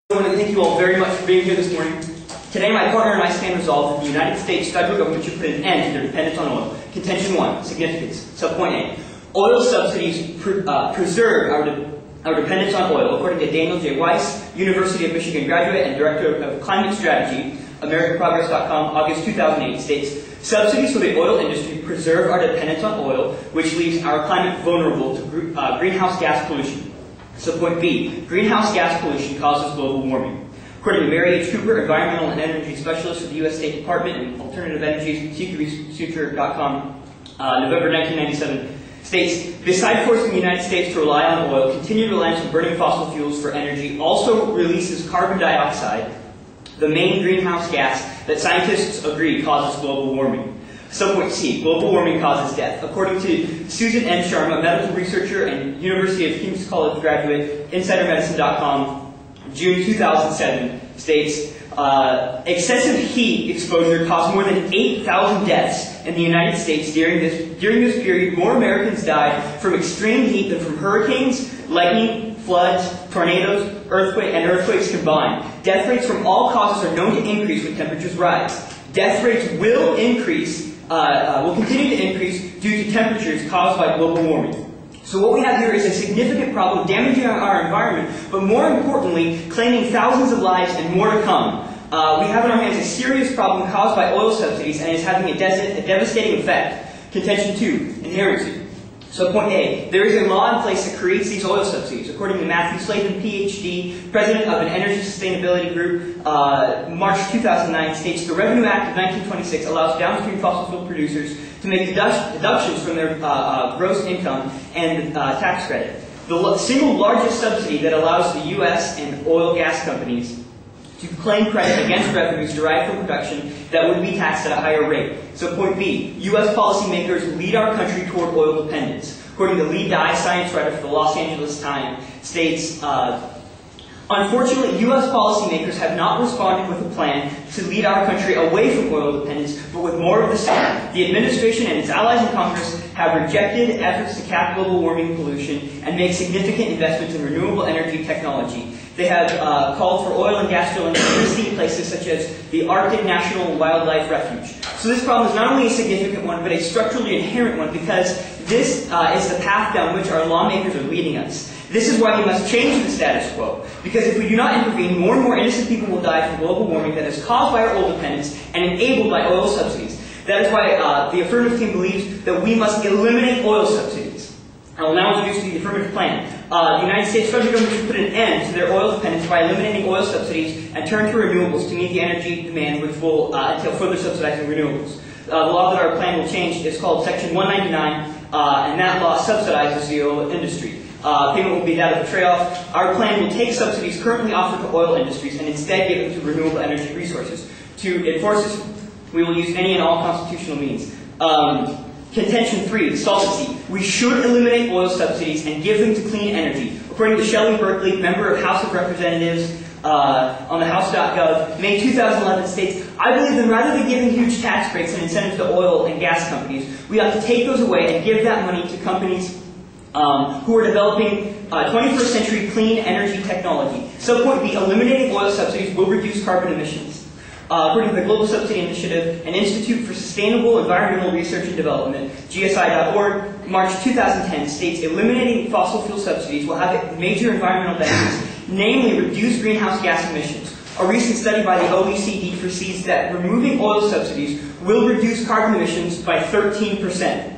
I want to thank you all very much for being here this morning. Today, my partner and I stand resolved that the United States federal government should put an end to their dependence on oil. Contention 1, significance. Subpoint A. Oil subsidies preserve our dependence on oil, according to Daniel J. Weiss, University of Michigan graduate and Director of Climate Strategy, AmericanProgress.com, August 2008, states, subsidies for the oil industry preserve our dependence on oil, which leaves our climate vulnerable to greenhouse gas pollution. Subpoint B. Greenhouse gas pollution causes global warming. According to Mary H. Cooper, Environmental and Energy Specialist for the U.S. State Department and Alternative Energies, CQResearcher.com, November 1997, states, besides forcing the United States to rely on oil, continued reliance on burning fossil fuels for energy also releases carbon dioxide, the main greenhouse gas that scientists agree causes global warming. Subpoint C. Global warming causes death. According to Susan N. Sharma, medical researcher and University of King's College graduate, InsiderMedicine.com, June 2007, states, excessive heat exposure caused more than 8,000 deaths in the United States during this period. More Americans died from extreme heat than from hurricanes, lightning, floods, tornadoes, earthquakes combined. Death rates from all causes are known to increase when temperatures rise. Death rates will continue to increase due to temperatures caused by global warming. So what we have here is a significant problem damaging our environment, but more importantly, claiming thousands of lives and more to come. We have in our hands a serious problem caused by oil subsidies and is having a devastating effect. Contention 2, inherency. Subpoint A. There is a law in place that creates these oil subsidies. According to Matthew Slavin, Ph.D., president of an energy sustainability group, March 2009, states the Revenue Act of 1926 allows downstream fossil fuel producers to make deductions from their gross income and tax credit. The single largest subsidy that allows the U.S. and oil gas companies to claim credit against revenues derived from production that would be taxed at a higher rate. So point B, U.S. policymakers lead our country toward oil dependence. According to Lee Dye, science writer for the Los Angeles Times, states, unfortunately, U.S. policymakers have not responded with a plan to lead our country away from oil dependence, but with more of the same. The administration and its allies in Congress have rejected efforts to cap global warming pollution and make significant investments in renewable energy technology. They have called for oil and gas drilling in places such as the Arctic National Wildlife Refuge. So this problem is not only a significant one, but a structurally inherent one, because this is the path down which our lawmakers are leading us. This is why we must change the status quo, because if we do not intervene, more and more innocent people will die from global warming that is caused by our oil dependence and enabled by oil subsidies. That is why the affirmative team believes that we must eliminate oil subsidies. I will now introduce the affirmative plan. The United States federal government should put an end to their oil dependence by eliminating oil subsidies and turn to renewables to meet the energy demand, which will entail further subsidizing renewables. The law that our plan will change is called Section 199, and that law subsidizes the oil industry. Payment will be that of a trade-off. Our plan will take subsidies currently offered to oil industries and instead give them to renewable energy resources. To enforce this, we will use any and all constitutional means. Contention 3, solvency. We should eliminate oil subsidies and give them to clean energy. According to Shelley Berkeley, member of House of Representatives on the House.gov, May 2011 states, I believe that rather than giving huge tax breaks and incentives to oil and gas companies, we ought to take those away and give that money to companies who are developing 21st century clean energy technology. Subpoint B, eliminating oil subsidies will reduce carbon emissions. According to the Global Subsidy Initiative, an Institute for Sustainable Environmental Research and Development, GSI.org, March 2010, states eliminating fossil fuel subsidies will have major environmental benefits, namely reduced greenhouse gas emissions. A recent study by the OECD foresees that removing oil subsidies will reduce carbon emissions by 13%.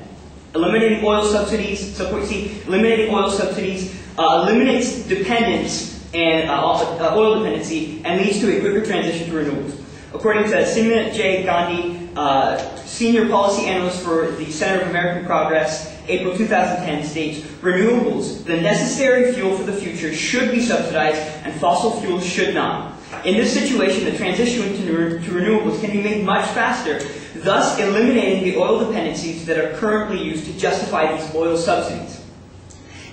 Eliminating oil subsidies, subpoint C, eliminating oil subsidies eliminates dependence and oil dependency and leads to a quicker transition to renewables. According to Simona J. Gandhi, senior policy analyst for the Center of American Progress, April 2010, states, renewables, the necessary fuel for the future, should be subsidized and fossil fuels should not. In this situation, the transition to renewables can be made much faster, thus eliminating the oil dependencies that are currently used to justify these oil subsidies.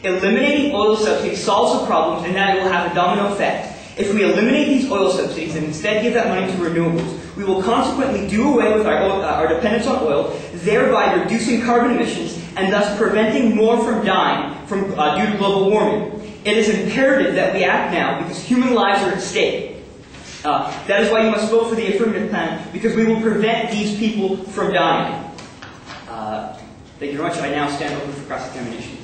Eliminating oil subsidies solves the problems in that it will have a domino effect. If we eliminate these oil subsidies and instead give that money to renewables, we will consequently do away with our dependence on oil, thereby reducing carbon emissions and thus preventing more from dying due to global warming. It is imperative that we act now because human lives are at stake. That is why you must vote for the affirmative plan, because we will prevent these people from dying. Thank you very much. I now stand open for cross-examination.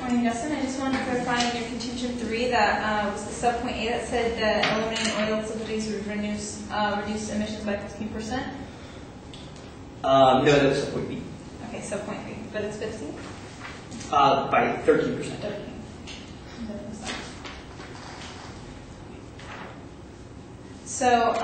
Morning, Justin. I just wanted to clarify in your contention 3 that was the subpoint A that said that eliminating oil subsidies would reduce emissions by 15%. No, that was subpoint B. Okay, subpoint B, but it's 15. By 13%. 13. So,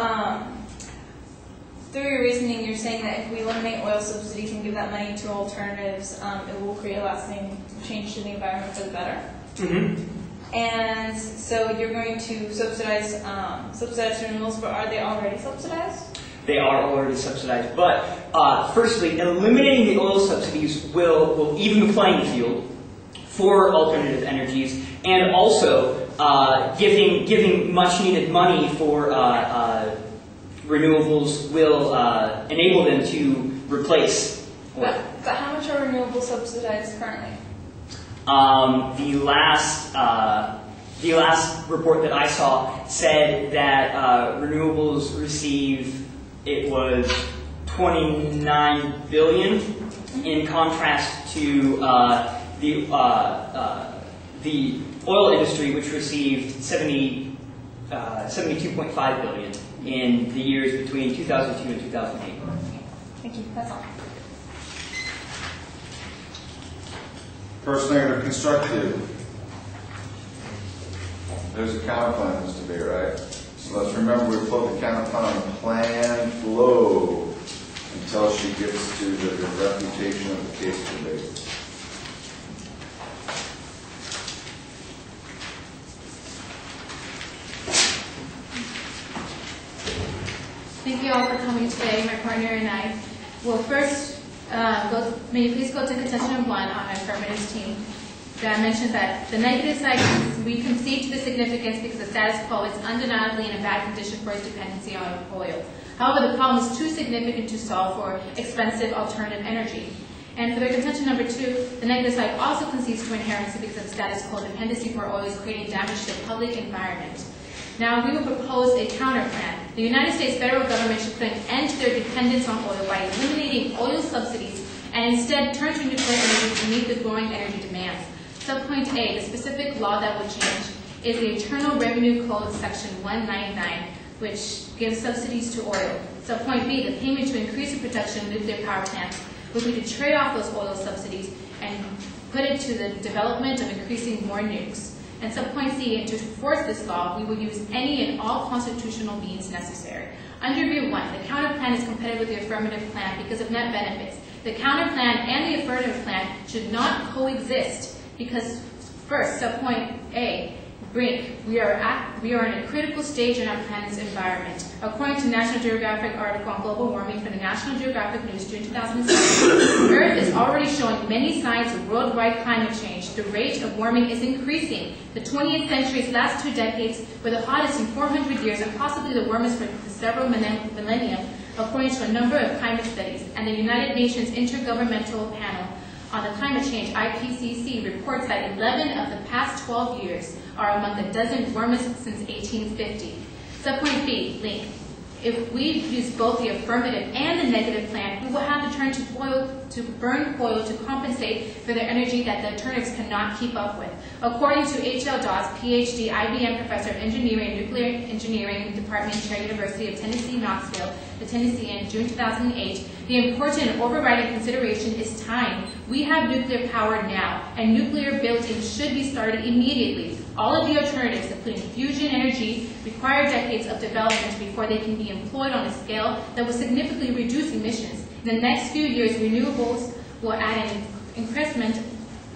through your reasoning, you're saying that if we eliminate oil subsidies and give that money to alternatives, it will create a lasting change to the environment for the better. Mm-hmm. And so you're going to subsidize renewables, but are they already subsidized? They are already subsidized. But firstly, eliminating the oil subsidies will even the playing field for alternative energies, and also giving much needed money for renewables will enable them to replace oil. But how much are renewables subsidized currently? The last report that I saw said that renewables receive, it was 29 billion, in contrast to the oil industry, which received 72.5 billion in the years between 2002 and 2008. Thank you. That's all. First negative constructive. There's a counterplan in this debate, right? So let's remember we put the counterplan on the plan flow until she gets to the refutation of the case debate. Thank you all for coming today. My partner and I will first may you please go to contention 1 on our affirmative team. That mentions that the negative side, we concede to the significance because the status quo is undeniably in a bad condition for its dependency on oil. However, the problem is too significant to solve for expensive alternative energy. And for their contention number 2, the negative side also concedes to inherency because the status quo dependency for oil is creating damage to the public environment. Now, we will propose a counter plan. The United States federal government should put an end to their dependence on oil by eliminating oil subsidies and instead turn to nuclear energy to meet the growing energy demands. Subpoint A, the specific law that would change, is the Internal Revenue Code Section 199, which gives subsidies to oil. Subpoint B, the payment to increase the production of nuclear power plants would be to trade off those oil subsidies and put it to the development of increasing more nukes. And subpoint C, to enforce this law, we will use any and all constitutional means necessary. Under view 1, the counter plan is competitive with the affirmative plan because of net benefits. The counter plan and the affirmative plan should not coexist because, first, subpoint A, brink, we are in a critical stage in our planet's environment. According to National Geographic article on global warming from the National Geographic News, June 2007, Earth is already showing many signs of worldwide climate change. The rate of warming is increasing. The 20th century's last 2 decades were the hottest in 400 years and possibly the warmest for several millennia, according to a number of climate studies. And the United Nations Intergovernmental Panel on the Climate Change, IPCC, reports that 11 of the past 12 years are among the dozen warmest since 1850. Subpoint B, link. If we use both the affirmative and the negative plan, we will have to turn to burn oil to compensate for the energy that the alternatives cannot keep up with. According to H.L. Dawes, PhD, IBM Professor of Engineering, Nuclear Engineering Department, Chair, University of Tennessee, Knoxville, Tennessee, in June 2008, the important and overriding consideration is time. We have nuclear power now, and nuclear building should be started immediately. All of the alternatives, including fusion energy, require decades of development before they can be employed on a scale that will significantly reduce emissions. In the next few years, renewables will add an increment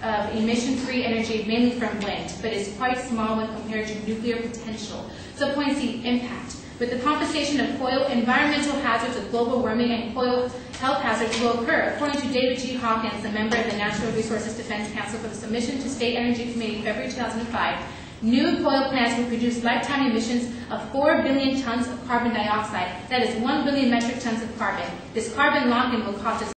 of emission-free energy, mainly from wind, but is quite small when compared to nuclear potential. Subpoint C, impact. With the compensation of oil, environmental hazards of global warming and oil health hazards will occur. According to David G. Hawkins, a member of the Natural Resources Defense Council for the submission to State Energy Committee in February 2005, New oil plants will produce lifetime emissions of 4 billion tons of carbon dioxide. That is 1 billion metric tons of carbon. This carbon lock-in will cost us